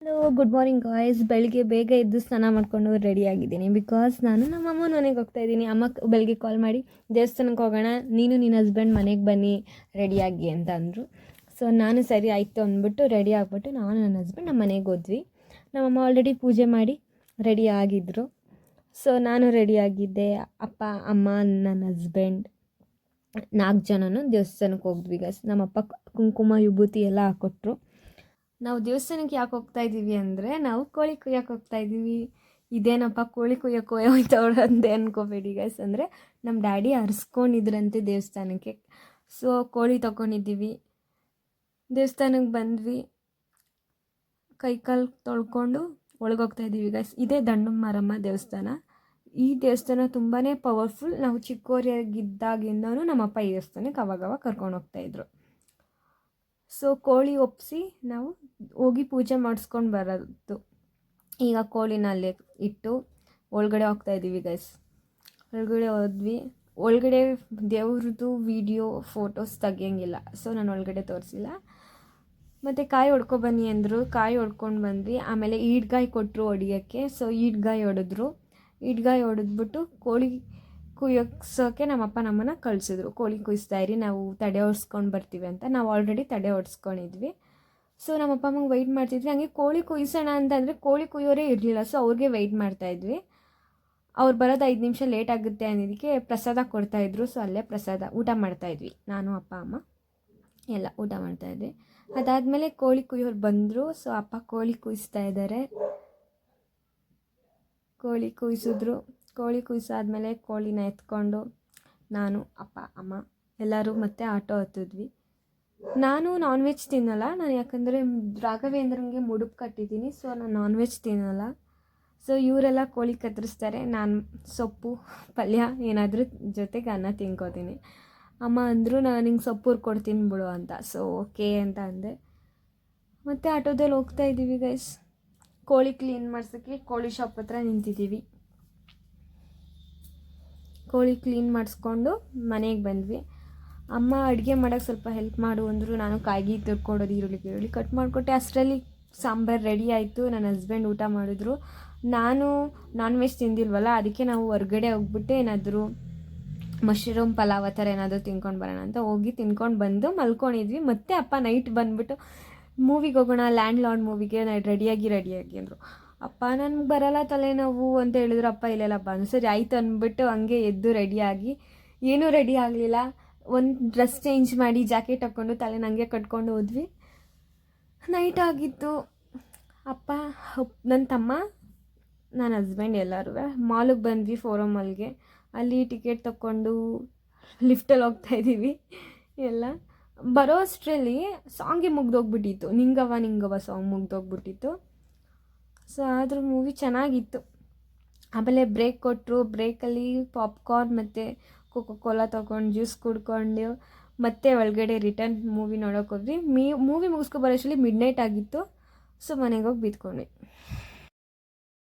Hello, good morning guys. ಬೆಳಿಗ್ಗೆ ಬೇಗ ಎದ್ದು ಸ್ನಾನ ಮಾಡಿಕೊಂಡು ರೆಡಿಯಾಗಿದ್ದೀನಿ. ಬಿಕಾಸ್ ನಾನು ನಮ್ಮ ಅಮ್ಮನ ಮನೆಗೆ ಹೋಗ್ತಾಯಿದ್ದೀನಿ. ಅಮ್ಮ ಬೆಳಗ್ಗೆ ಕಾಲ್ ಮಾಡಿ ದೇವಸ್ಥಾನಕ್ಕೆ ಹೋಗೋಣ, ನೀನು ನಿನ್ನ ಹಸ್ಬೆಂಡ್ ಮನೆಗೆ ಬನ್ನಿ ರೆಡಿಯಾಗಿ ಅಂತ ಅಂದರು. ಸೊ ನಾನು ಸರಿ ಆಯಿತು ಅಂದ್ಬಿಟ್ಟು ರೆಡಿ ಆಗಿಬಿಟ್ಟು ನಾನು ನನ್ನ ಹಸ್ಬೆಂಡ್ ನಮ್ಮ ಮನೆಗೆ ಹೋದ್ವಿ. ನಮ್ಮಮ್ಮ ಆಲ್ರೆಡಿ ಪೂಜೆ ಮಾಡಿ ರೆಡಿ ಆಗಿದ್ದರು. ಸೊ ನಾನು ರೆಡಿಯಾಗಿದ್ದೆ. ಅಪ್ಪ, ಅಮ್ಮ, ನನ್ನ ಹಸ್ಬೆಂಡ್ 4 ಜನನು ದೇವಸ್ಥಾನಕ್ಕೆ ಹೋಗಿದ್ವಿ ಗೈಸ್. ನಮ್ಮಪ್ಪ ಕುಂಕುಮ ವಿಭೂತಿ ಎಲ್ಲ ಹಾಕ್ಕೊಟ್ರು. ನಾವು ದೇವಸ್ಥಾನಕ್ಕೆ ಯಾಕೆ ಹೋಗ್ತಾಯಿದ್ದೀವಿ ಅಂದರೆ ನಾವು ಕೋಳಿ ಕುಯ್ಯಕ್ಕೆ ಹೋಗ್ತಾಯಿದ್ದೀವಿ. ಇದೇನಪ್ಪ ಕೋಳಿ ಕುಯ್ಯಕ್ಕೆ ಹೋಯ್ತವಳು ಅಂದೆ ಅನ್ಕೋಬೇಡಿ ಗೈಸ್. ಅಂದರೆ ನಮ್ಮ ಡ್ಯಾಡಿ ಹರಿಸ್ಕೊಂಡಿದ್ರಂತೆ ದೇವಸ್ಥಾನಕ್ಕೆ. ಸೊ ಕೋಳಿ ತೊಗೊಂಡಿದ್ದೀವಿ. ದೇವಸ್ಥಾನಕ್ಕೆ ಬಂದ್ವಿ, ಕೈಕಾಲು ತೊಳ್ಕೊಂಡು ಒಳಗೋಗ್ತಾಯಿದ್ದೀವಿ ಗೈಸ್. ಇದೇ ದಂಡಮ್ಮ ಮಾರಮ್ಮ ದೇವಸ್ಥಾನ. ಈ ದೇವಸ್ಥಾನ ತುಂಬಾ ಪವರ್ಫುಲ್. ನಾವು ಚಿಕ್ಕವರಾಗಿದ್ದಾಗಿಂದನೂ ನಮ್ಮಪ್ಪ ಈ ದೇವಸ್ಥಾನಕ್ಕೆ ಅವಾಗವಾಗ ಕರ್ಕೊಂಡು ಹೋಗ್ತಾಯಿದ್ರು. ಸೊ ಕೋಳಿ ಒಪ್ಪಿಸಿ ನಾವು ಹೋಗಿ ಪೂಜೆ ಮಾಡಿಸ್ಕೊಂಡು ಬರೋದು. ಈಗ ಕೋಳಿನಲ್ಲೇ ಇಟ್ಟು ಒಳಗಡೆ ಹೋಗ್ತಾಯಿದ್ದೀವಿ ಗೈಸ್. ಒಳಗಡೆ ಹೋದ್ವಿ. ಒಳಗಡೆ ದೇವ್ರದ್ದು ವೀಡಿಯೋ ಫೋಟೋಸ್ ತೆಗಿಯೋಂಗಿಲ್ಲ, ಸೊ ನಾನು ಒಳಗಡೆ ತೋರಿಸಿಲ್ಲ. ಮತ್ತು ಕಾಯಿ ಹೊಡ್ಕೊಬನ್ನಿ ಅಂದರು, ಕಾಯಿ ಹೊಡ್ಕೊಂಡು ಬಂದ್ವಿ. ಆಮೇಲೆ ಈಡ್ಗಾಯಿ ಕೊಟ್ಟರು ಹೊಡಿಯೋಕ್ಕೆ. ಸೊ ಈಡ್ಗಾಯಿ ಹೊಡೆದ್ರು. ಈಡ್ಗಾಯಿ ಹೊಡೆದ್ಬಿಟ್ಟು ಕೋಳಿ ಕುಯ್ಯೋಕ್ಕೆ ನಮ್ಮಪ್ಪ ನಮ್ಮನ್ನು ಕಳಿಸಿದ್ರು. ಕೋಳಿ ಕುಯ್ಸ್ತಾಯಿರಿ, ನಾವು ತಡೆ ಹೊಡ್ಸ್ಕೊಂಡು ಬರ್ತೀವಿ ಅಂತ. ನಾವು ಆಲ್ರೆಡಿ ತಡೆ ಹೊಡ್ಸ್ಕೊಂಡಿದ್ವಿ. ಸೊ ನಮ್ಮಪ್ಪ ಅಮ್ಮಂಗೆ ವೆಯ್ಟ್ ಮಾಡ್ತಿದ್ವಿ. ಹಂಗೆ ಕೋಳಿ ಕುಯ್ಸೋಣ ಅಂತಂದರೆ ಕೋಳಿ ಕುಯ್ಯೋರೇ ಇರಲಿಲ್ಲ. ಸೊ ಅವ್ರಿಗೆ ವೆಯ್ಟ್ ಮಾಡ್ತಾಯಿದ್ವಿ. ಅವ್ರು ಬರೋದು 5 ನಿಮಿಷ ಲೇಟ್ ಆಗುತ್ತೆ ಅನ್ನೋದಕ್ಕೆ ಪ್ರಸಾದ ಕೊಡ್ತಾಯಿದ್ರು. ಸೊ ಅಲ್ಲೇ ಪ್ರಸಾದ ಊಟ ಮಾಡ್ತಾಯಿದ್ವಿ. ನಾನು, ಅಪ್ಪ, ಅಮ್ಮ ಎಲ್ಲ ಊಟ ಮಾಡ್ತಾಯಿದ್ವಿ. ಅದಾದಮೇಲೆ ಕೋಳಿ ಕುಯ್ಯೋರು ಬಂದರು. ಸೊ ಅಪ್ಪ ಕೋಳಿ ಕುಯ್ಸ್ತಾ ಇದ್ದಾರೆ. ಕೋಳಿ ಕುಯ್ಸಿದ್ರು. ಕೋಳಿ ಕುಯ್ಸಾದ್ಮೇಲೆ ಕೋಳಿನ ಎತ್ಕೊಂಡು ನಾನು, ಅಪ್ಪ, ಅಮ್ಮ ಎಲ್ಲರೂ ಮತ್ತೆ ಆಟೋ ಹತ್ತಿದ್ವಿ. ನಾನು ನಾನ್ ವೆಜ್ ತಿನ್ನಲ್ಲ. ನಾನು ಯಾಕಂದರೆ ರಾಘವೇಂದ್ರಂಗೆ ಮುಡುಪು ಕಟ್ಟಿದ್ದೀನಿ. ಸೊ ನಾನು ನಾನ್ ವೆಜ್ ತಿನ್ನಲ್ಲ. ಸೊ ಇವರೆಲ್ಲ ಕೋಳಿ ಕತ್ತರಿಸ್ತಾರೆ, ನಾನು ಸೊಪ್ಪು ಪಲ್ಯ ಏನಾದರೂ ಜೊತೆಗೆ ಅನ್ನ ತಿನ್ಕೋತೀನಿ. ಅಮ್ಮ ಅಂದರು ನಾನು ನಿಂಗೆ ಸೊಪ್ಪು ಹುರ್ಕೊಡ್ತೀನಿ ಬಿಡು ಅಂತ. ಸೊ ಓಕೆ ಅಂತ ಅಂದೆ. ಮತ್ತು ಆಟೋದಲ್ಲಿ ಹೋಗ್ತಾಯಿದ್ದೀವಿ ಗೈಸ್. ಕೋಳಿ ಕ್ಲೀನ್ ಮಾಡ್ಸೋಕ್ಕೆ ಕೋಳಿ ಶಾಪ್ ಹತ್ರ ನಿಂತಿದ್ದೀವಿ. ಕೋಳಿ ಕ್ಲೀನ್ ಮಾಡಿಸ್ಕೊಂಡು ಮನೆಗೆ ಬಂದ್ವಿ. ಅಮ್ಮ ಅಡುಗೆ ಮಾಡೋಕ್ಕೆ ಸ್ವಲ್ಪ ಹೆಲ್ಪ್ ಮಾಡು ಅಂದರು. ನಾನು ಕಾಯಿಗೆ ತುರ್ಕೊಡೋದು, ಈರುಳ್ಳಿ ಕಟ್ ಮಾಡಿಕೊಟ್ಟೆ. ಅಷ್ಟರಲ್ಲಿ ಸಾಂಬಾರು ರೆಡಿ ಆಯಿತು. ನನ್ನ ಹಸ್ಬೆಂಡ್ ಊಟ ಮಾಡಿದ್ರು. ನಾನು ನಾನ್ ವೆಜ್ ತಿಂದಿಲ್ವಲ್ಲ, ಅದಕ್ಕೆ ನಾವು ಹೊರ್ಗಡೆ ಹೋಗ್ಬಿಟ್ಟು ಏನಾದರೂ ಮಶ್ರೂಮ್ ಪಲಾವ್ ಆ ಥರ ಏನಾದರೂ ತಿನ್ಕೊಂಡು ಬರೋಣ ಅಂತ ಹೋಗಿ ತಿನ್ಕೊಂಡು ಬಂದು ಮಲ್ಕೊಂಡಿದ್ವಿ. ಮತ್ತು ಅಪ್ಪ ನೈಟ್ ಬಂದುಬಿಟ್ಟು ಮೂವಿಗೆ ಹೋಗೋಣ, ಲ್ಯಾಂಡ್ ಲಾರ್ಡ್ ಮೂವಿಗೆ ರೆಡಿಯಾಗಿ ಅಂದರು. ಅಪ್ಪ ನನಗೆ ಬರೋಲ್ಲ ತಲೆನೋವು ಅಂತ ಹೇಳಿದ್ರು. ಅಪ್ಪ ಇಲ್ಲೆಲ್ಲ ಬಂದು ಸರಿ ಆಯಿತು ಅಂದ್ಬಿಟ್ಟು ಹಂಗೆ ಎದ್ದು ರೆಡಿಯಾಗಿ, ಏನೂ ರೆಡಿ ಆಗಲಿಲ್ಲ. ಒಂದು ಡ್ರೆಸ್ ಚೇಂಜ್ ಮಾಡಿ ಜಾಕೆಟ್ ಹಾಕ್ಕೊಂಡು ತಲೆ ನನಗೆ ಕಟ್ಕೊಂಡು ಹೋದ್ವಿ. ನೈಟ್ ಆಗಿತ್ತು. ಅಪ್ಪ, ನನ್ನ ತಮ್ಮ, ನನ್ನ ಹಸ್ಬೆಂಡ್ ಎಲ್ಲರೂ ಮಾಲಿಗೆ ಬಂದ್ವಿ, ಫೋರಮ್ ಮಾಲ್ಗೆ. ಅಲ್ಲಿ ಟಿಕೆಟ್ ತೊಗೊಂಡು ಲಿಫ್ಟಲ್ಲಿ ಹೋಗ್ತಾಯಿದ್ದೀವಿ. ಎಲ್ಲ ಬರೋ ಅಷ್ಟರಲ್ಲಿ ಸಾಂಗೇ ಮುಗ್ದೋಗ್ಬಿಟ್ಟಿತ್ತು. ನಿಂಗವ ಸಾಂಗ್ ಮುಗ್ದೋಗ್ಬಿಟ್ಟಿತ್ತು. ಸೊ ಆದರೂ ಮೂವಿ ಚೆನ್ನಾಗಿತ್ತು. ಆಮೇಲೆ ಬ್ರೇಕ್ ಕೊಟ್ಟರು. ಬ್ರೇಕಲ್ಲಿ ಪಾಪ್ಕಾರ್ನ್ ಮತ್ತು ಕೋಕೋ-ಕೋಲಾ ತೊಗೊಂಡು ಜ್ಯೂಸ್ ಕುಡ್ಕೊಂಡು ಮತ್ತೆ ಒಳಗಡೆ ರಿಟರ್ನ್ ಮೂವಿ ನೋಡೋಕೆ ಹೋದ್ವಿ. ಮೂವಿ ಮುಗಿಸ್ಕೊ ಬರೋಷ್ಟರಲ್ಲಿ ಮಿಡ್ನೈಟ್ ಆಗಿತ್ತು. ಸೊ ಮನೆಗೆ ಹೋಗಿ ಬಿದ್ಕೊಂಡ್ವಿ.